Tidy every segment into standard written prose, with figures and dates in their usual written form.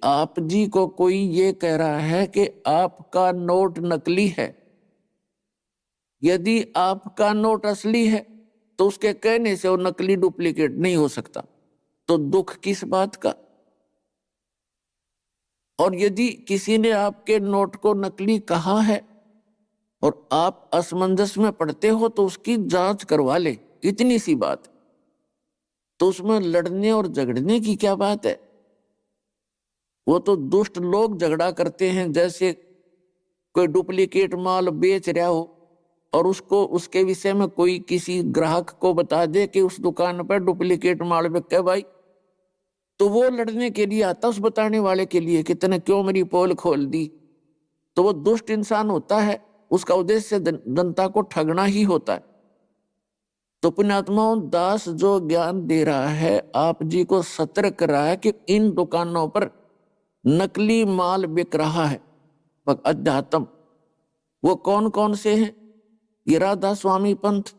आप जी को कोई ये कह रहा है कि आपका नोट नकली है, यदि आपका नोट असली है तो उसके कहने से वो नकली डुप्लीकेट नहीं हो सकता, तो दुख किस बात का। और यदि किसी ने आपके नोट को नकली कहा है और आप असमंजस में पड़ते हो तो उसकी जांच करवा ले, इतनी सी बात। तो उसमें लड़ने और झगड़ने की क्या बात है। वो तो दुष्ट लोग झगड़ा करते हैं, जैसे कोई डुप्लीकेट माल बेच रहा हो और उसको उसके विषय में कोई किसी ग्राहक को बता दे कि उस दुकान पर डुप्लीकेट माल बिके भाई, तो वो लड़ने के लिए आता उस बताने वाले के लिए कि तूने क्यों मेरी पोल खोल दी। तो वो दुष्ट इंसान होता है, उसका उद्देश्य जनता को ठगना ही होता है। तो पुण्यात्माओं, दास जो ज्ञान दे रहा है, आप जी को सतर्क कर रहा है कि इन दुकानों पर नकली माल बिक रहा है। अध्यात्म वो कौन कौन से हैं? ये राधा स्वामी पंथ,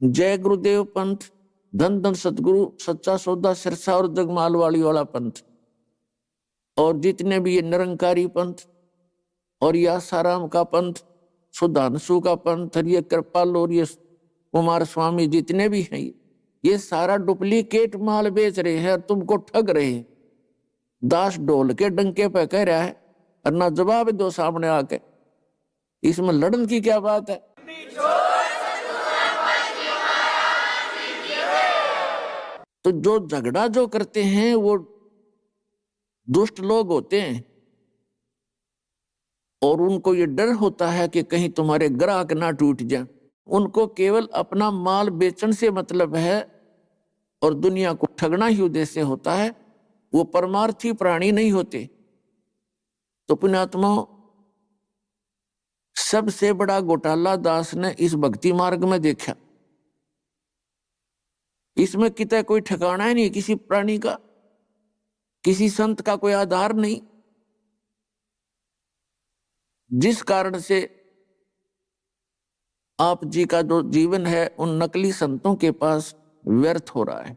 जय गुरुदेव पंथ, धन धन सतगुरु, सच्चा सौदा, सिरसा और जगमाल वाली वाला पंथ, और जितने भी ये निरंकारी पंथ और ये आसाराम का पंथ, सुधांशु का पंथ और ये कृपाल और ये कुमार स्वामी, जितने भी हैं ये सारा डुप्लीकेट माल बेच रहे हैं और तुमको ठग रहे हैं। दास ढोल के डंके पे कह रहा है और ना जवाब दो सामने आके, इसमें लड़न की क्या बात है। तो जो झगड़ा जो करते हैं वो दुष्ट लोग होते हैं और उनको ये डर होता है कि कहीं तुम्हारे ग्राहक ना टूट जाए। उनको केवल अपना माल बेचने से मतलब है और दुनिया को ठगना ही उद्देश्य होता है। वो परमार्थी प्राणी नहीं होते। तो पुण्यात्मा, सबसे बड़ा घोटाला दास ने इस भक्ति मार्ग में देखा। इसमें कितना कोई ठिकाना ही नहीं, किसी प्राणी का, किसी संत का कोई आधार नहीं, जिस कारण से आप जी का जो जीवन है उन नकली संतों के पास व्यर्थ हो रहा है।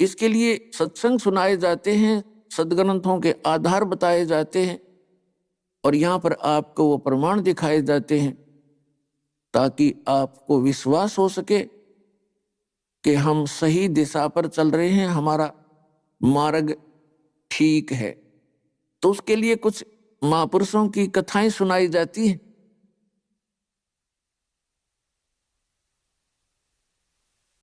इसके लिए सत्संग सुनाए जाते हैं, सदग्रंथों के आधार बताए जाते हैं और यहां पर आपको वो प्रमाण दिखाए जाते हैं ताकि आपको विश्वास हो सके कि हम सही दिशा पर चल रहे हैं, हमारा मार्ग ठीक है। तो उसके लिए कुछ महापुरुषों की कथाएं सुनाई जाती हैं